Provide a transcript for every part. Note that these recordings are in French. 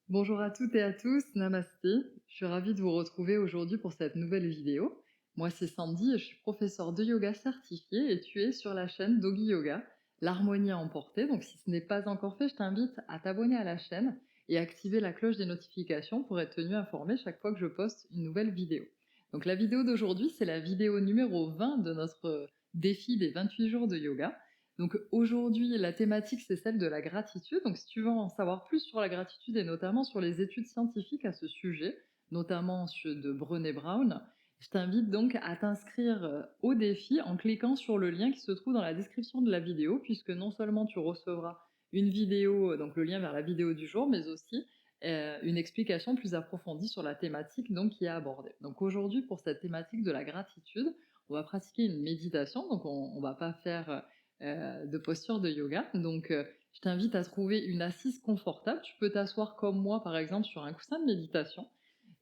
Bonjour à toutes et à tous, namasté. Je suis ravie de vous retrouver aujourd'hui pour cette nouvelle vidéo. Moi, c'est Sandy et je suis professeure de yoga certifiée et tu es sur la chaîne Doggy Yoga, l'harmonie à emporter. Donc, si ce n'est pas encore fait, je t'invite à t'abonner à la chaîne et activer la cloche des notifications pour être tenu informé chaque fois que je poste une nouvelle vidéo. Donc, la vidéo d'aujourd'hui, c'est la vidéo numéro 20 de notre défi des 28 jours de yoga. Donc aujourd'hui, la thématique, c'est celle de la gratitude. Donc si tu veux en savoir plus sur la gratitude et notamment sur les études scientifiques à ce sujet, notamment de Brené Brown, je t'invite donc à t'inscrire au défi en cliquant sur le lien qui se trouve dans la description de la vidéo, puisque non seulement tu recevras une vidéo, donc le lien vers la vidéo du jour, mais aussi une explication plus approfondie sur la thématique donc, qui est abordée. Donc aujourd'hui, pour cette thématique de la gratitude, on va pratiquer une méditation. Donc on ne va pas faire de posture de yoga. Donc, je t'invite à trouver une assise confortable. Tu peux t'asseoir comme moi, par exemple, sur un coussin de méditation.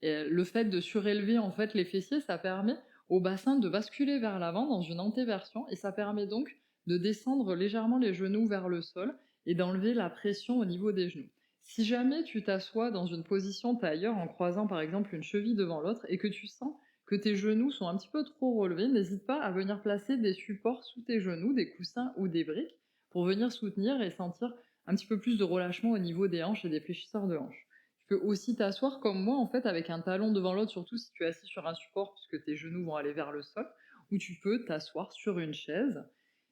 Et le fait de surélever en fait les fessiers, ça permet au bassin de basculer vers l'avant dans une antéversion et ça permet donc de descendre légèrement les genoux vers le sol et d'enlever la pression au niveau des genoux. Si jamais tu t'assois dans une position tailleur en croisant par exemple une cheville devant l'autre et que tu sens que tes genoux sont un petit peu trop relevés, n'hésite pas à venir placer des supports sous tes genoux, des coussins ou des briques, pour venir soutenir et sentir un petit peu plus de relâchement au niveau des hanches et des fléchisseurs de hanches. Tu peux aussi t'asseoir comme moi, en fait, avec un talon devant l'autre, surtout si tu es assis sur un support, puisque tes genoux vont aller vers le sol, ou tu peux t'asseoir sur une chaise.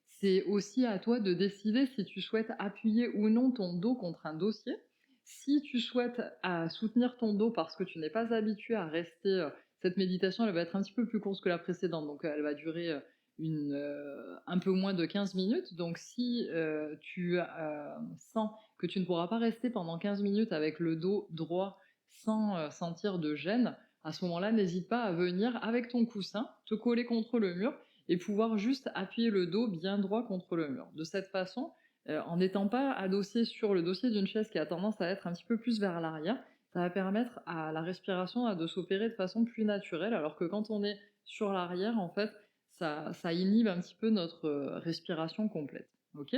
C'est aussi à toi de décider si tu souhaites appuyer ou non ton dos contre un dossier. Si tu souhaites soutenir ton dos parce que tu n'es pas habitué à rester cette méditation, elle va être un petit peu plus courte que la précédente, donc elle va durer un peu moins de 15 minutes. Donc si tu sens que tu ne pourras pas rester pendant 15 minutes avec le dos droit sans sentir de gêne, à ce moment-là, n'hésite pas à venir avec ton coussin, te coller contre le mur et pouvoir juste appuyer le dos bien droit contre le mur. De cette façon, en n'étant pas adossé sur le dossier d'une chaise qui a tendance à être un petit peu plus vers l'arrière, ça va permettre à la respiration de s'opérer de façon plus naturelle, alors que quand on est sur l'arrière, en fait, ça inhibe un petit peu notre respiration complète. Ok.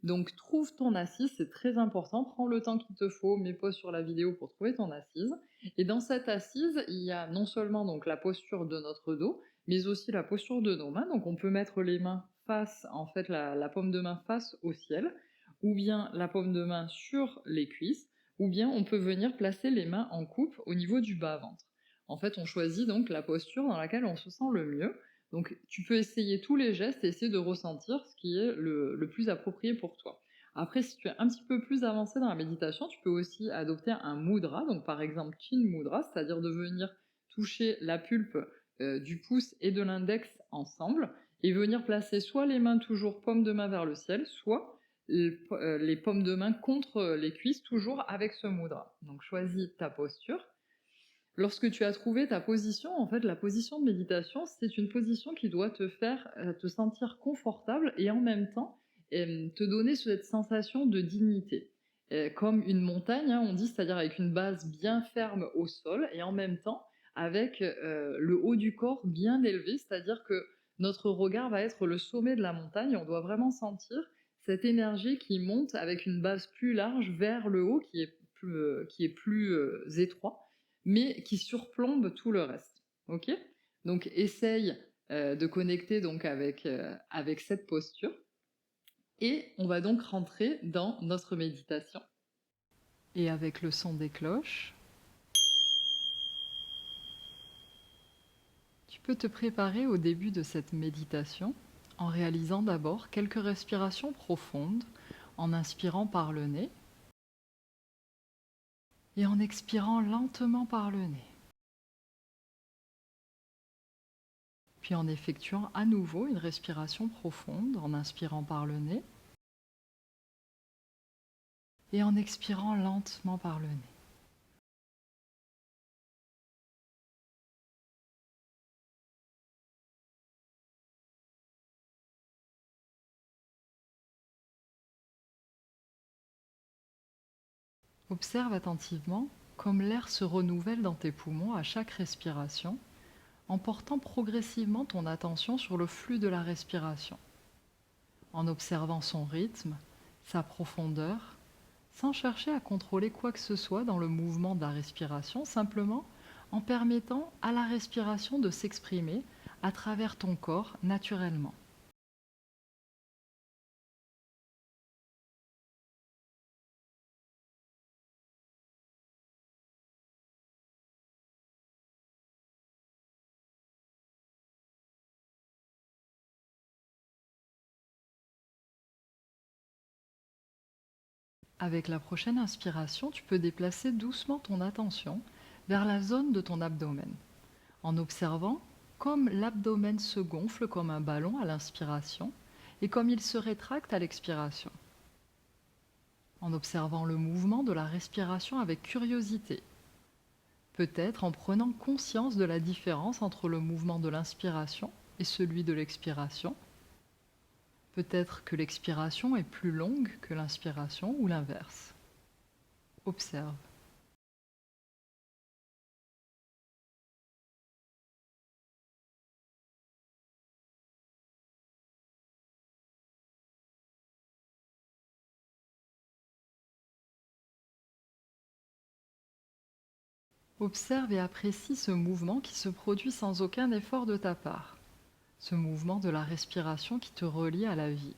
Donc trouve ton assise, c'est très important, prends le temps qu'il te faut, mets pause sur la vidéo pour trouver ton assise. Et dans cette assise, il y a non seulement donc la posture de notre dos, mais aussi la posture de nos mains. Donc on peut mettre les mains face, en fait la paume de main face au ciel, ou bien la paume de main sur les cuisses, ou bien on peut venir placer les mains en coupe au niveau du bas-ventre. En fait, on choisit donc la posture dans laquelle on se sent le mieux. Donc tu peux essayer tous les gestes et essayer de ressentir ce qui est le plus approprié pour toi. Après, si tu es un petit peu plus avancé dans la méditation, tu peux aussi adopter un mudra, donc par exemple Chin Mudra, c'est-à-dire de venir toucher la pulpe du pouce et de l'index ensemble et venir placer soit les mains toujours paume de main vers le ciel, soit les paumes de main contre les cuisses, toujours avec ce mudra. Donc choisis ta posture. Lorsque tu as trouvé ta position, en fait, la position de méditation, c'est une position qui doit te faire te sentir confortable et en même temps te donner cette sensation de dignité. Comme une montagne, hein, on dit, c'est-à-dire avec une base bien ferme au sol et en même temps avec le haut du corps bien élevé, c'est-à-dire que notre regard va être le sommet de la montagne. On doit vraiment sentir cette énergie qui monte avec une base plus large vers le haut, qui est plus étroit mais qui surplombe tout le reste. Ok. Donc essaye de connecter donc avec cette posture et on va donc rentrer dans notre méditation. Et avec le son des cloches, tu peux te préparer au début de cette méditation en réalisant d'abord quelques respirations profondes, en inspirant par le nez et en expirant lentement par le nez. Puis en effectuant à nouveau une respiration profonde en inspirant par le nez et en expirant lentement par le nez. Observe attentivement comme l'air se renouvelle dans tes poumons à chaque respiration, en portant progressivement ton attention sur le flux de la respiration, en observant son rythme, sa profondeur, sans chercher à contrôler quoi que ce soit dans le mouvement de la respiration, simplement en permettant à la respiration de s'exprimer à travers ton corps naturellement. Avec la prochaine inspiration, tu peux déplacer doucement ton attention vers la zone de ton abdomen, en observant comme l'abdomen se gonfle comme un ballon à l'inspiration et comme il se rétracte à l'expiration, en observant le mouvement de la respiration avec curiosité, peut-être en prenant conscience de la différence entre le mouvement de l'inspiration et celui de l'expiration. Peut-être que l'expiration est plus longue que l'inspiration ou l'inverse. Observe. Observe et apprécie ce mouvement qui se produit sans aucun effort de ta part, ce mouvement de la respiration qui te relie à la vie.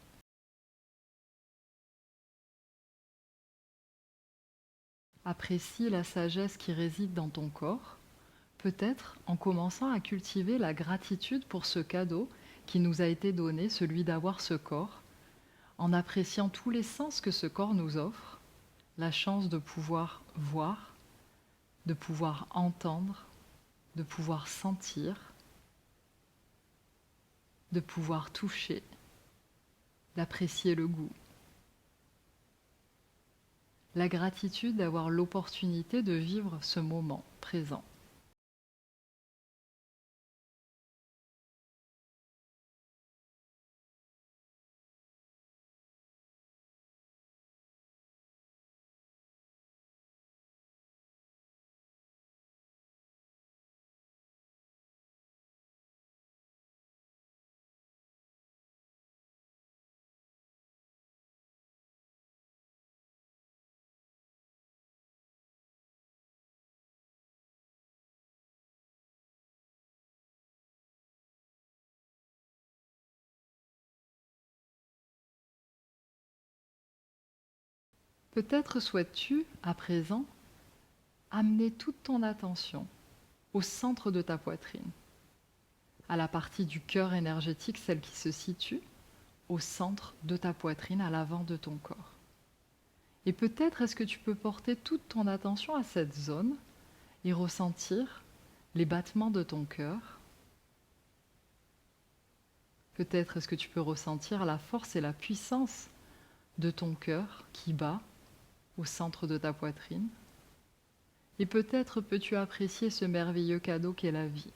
Apprécie la sagesse qui réside dans ton corps, peut-être en commençant à cultiver la gratitude pour ce cadeau qui nous a été donné, celui d'avoir ce corps, en appréciant tous les sens que ce corps nous offre, la chance de pouvoir voir, de pouvoir entendre, de pouvoir sentir, de pouvoir toucher, d'apprécier le goût. La gratitude d'avoir l'opportunité de vivre ce moment présent. Peut-être souhaites-tu, à présent, amener toute ton attention au centre de ta poitrine, à la partie du cœur énergétique, celle qui se situe au centre de ta poitrine, à l'avant de ton corps. Et peut-être est-ce que tu peux porter toute ton attention à cette zone et ressentir les battements de ton cœur. Peut-être est-ce que tu peux ressentir la force et la puissance de ton cœur qui bat au centre de ta poitrine. Et peut-être peux-tu apprécier ce merveilleux cadeau qu'est la vie.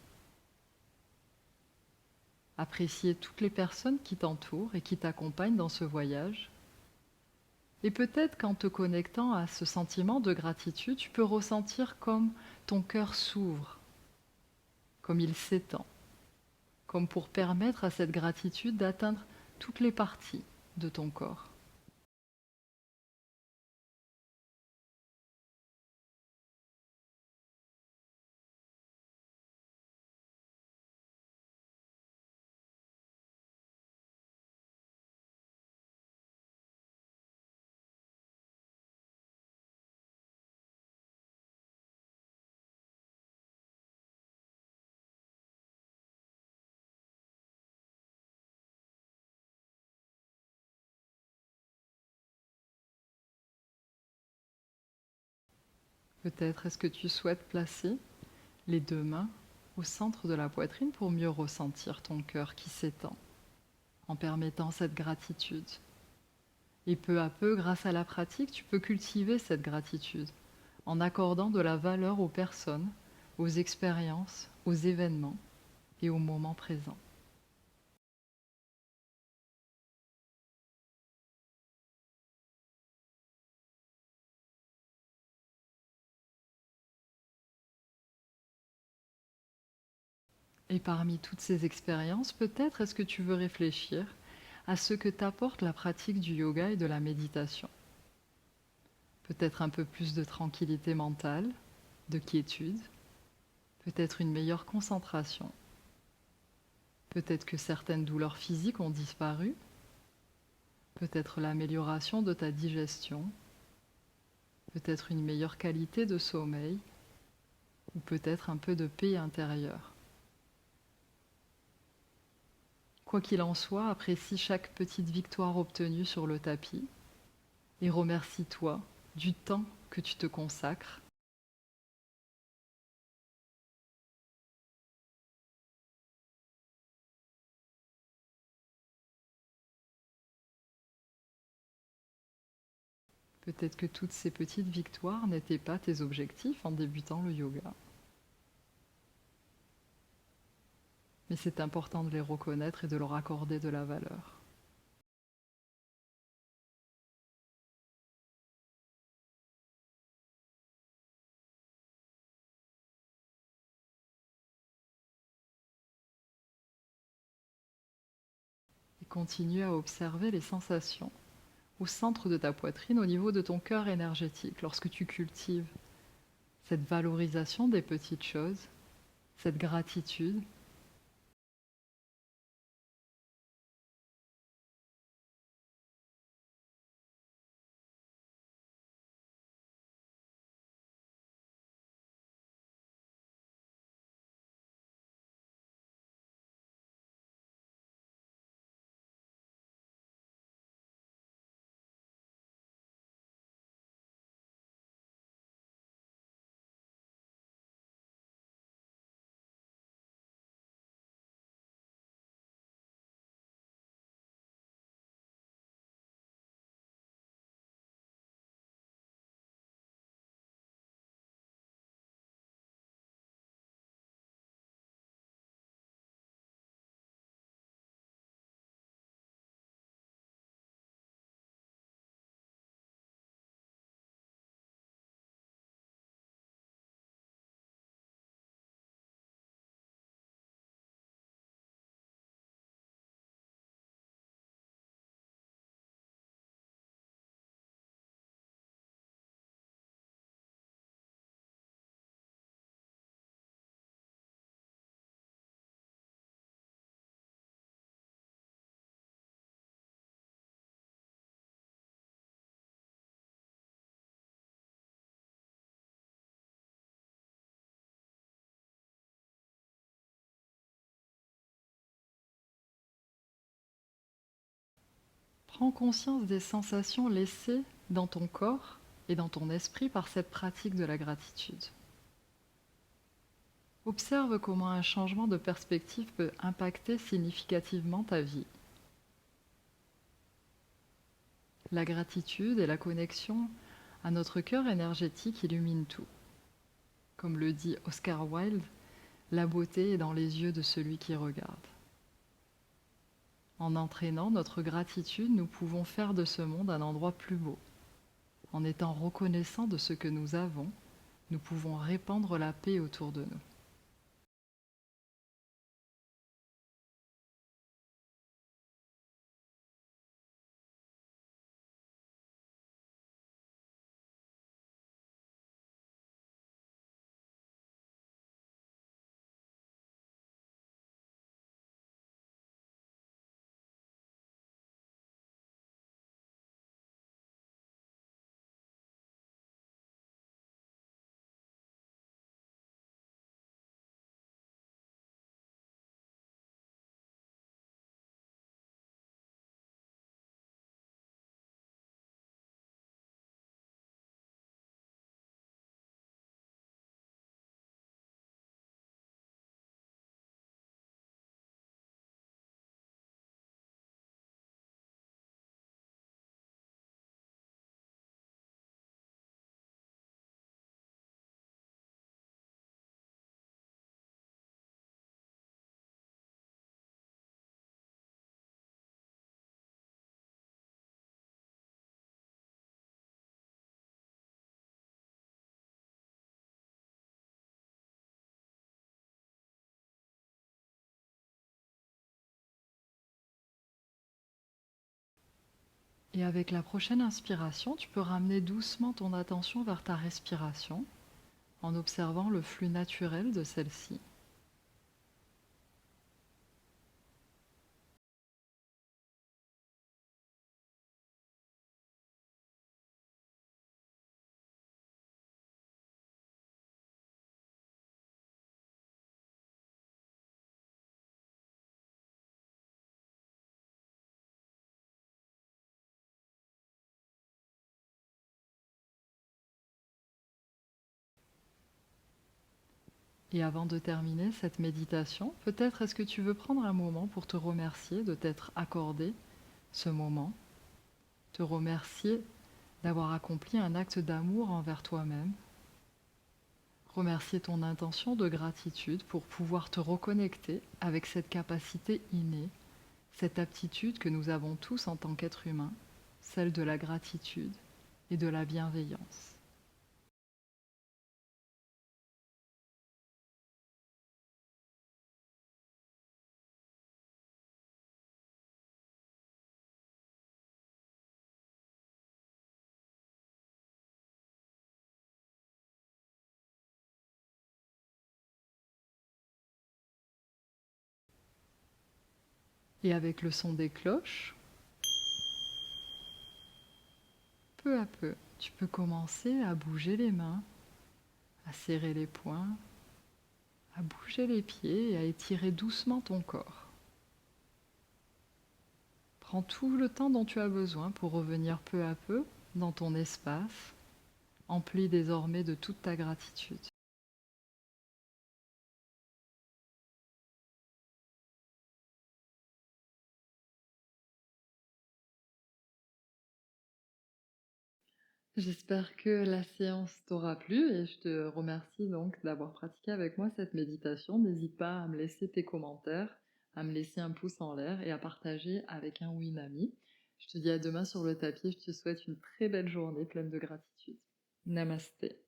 Apprécier toutes les personnes qui t'entourent et qui t'accompagnent dans ce voyage. Et peut-être qu'en te connectant à ce sentiment de gratitude, tu peux ressentir comme ton cœur s'ouvre, comme il s'étend, comme pour permettre à cette gratitude d'atteindre toutes les parties de ton corps. Peut-être est-ce que tu souhaites placer les deux mains au centre de la poitrine pour mieux ressentir ton cœur qui s'étend, en permettant cette gratitude. Et peu à peu, grâce à la pratique, tu peux cultiver cette gratitude, en accordant de la valeur aux personnes, aux expériences, aux événements et au moment présent. Et parmi toutes ces expériences, peut-être est-ce que tu veux réfléchir à ce que t'apporte la pratique du yoga et de la méditation. Peut-être un peu plus de tranquillité mentale, de quiétude, peut-être une meilleure concentration, peut-être que certaines douleurs physiques ont disparu, peut-être l'amélioration de ta digestion, peut-être une meilleure qualité de sommeil, ou peut-être un peu de paix intérieure. Quoi qu'il en soit, apprécie chaque petite victoire obtenue sur le tapis et remercie-toi du temps que tu te consacres. Peut-être que toutes ces petites victoires n'étaient pas tes objectifs en débutant le yoga. Mais c'est important de les reconnaître et de leur accorder de la valeur. Et continue à observer les sensations au centre de ta poitrine, au niveau de ton cœur énergétique, lorsque tu cultives cette valorisation des petites choses, cette gratitude. Prends conscience des sensations laissées dans ton corps et dans ton esprit par cette pratique de la gratitude. Observe comment un changement de perspective peut impacter significativement ta vie. La gratitude et la connexion à notre cœur énergétique illuminent tout. Comme le dit Oscar Wilde, la beauté est dans les yeux de celui qui regarde. En entraînant notre gratitude, nous pouvons faire de ce monde un endroit plus beau. En étant reconnaissants de ce que nous avons, nous pouvons répandre la paix autour de nous. Et avec la prochaine inspiration, tu peux ramener doucement ton attention vers ta respiration en observant le flux naturel de celle-ci. Et avant de terminer cette méditation, peut-être est-ce que tu veux prendre un moment pour te remercier de t'être accordé ce moment, te remercier d'avoir accompli un acte d'amour envers toi-même, remercier ton intention de gratitude pour pouvoir te reconnecter avec cette capacité innée, cette aptitude que nous avons tous en tant qu'êtres humains, celle de la gratitude et de la bienveillance. Et avec le son des cloches, peu à peu, tu peux commencer à bouger les mains, à serrer les poings, à bouger les pieds et à étirer doucement ton corps. Prends tout le temps dont tu as besoin pour revenir peu à peu dans ton espace, empli désormais de toute ta gratitude. J'espère que la séance t'aura plu et je te remercie donc d'avoir pratiqué avec moi cette méditation. N'hésite pas à me laisser tes commentaires, à me laisser un pouce en l'air et à partager avec un ou une amie. Je te dis à demain sur le tapis, je te souhaite une très belle journée pleine de gratitude. Namasté.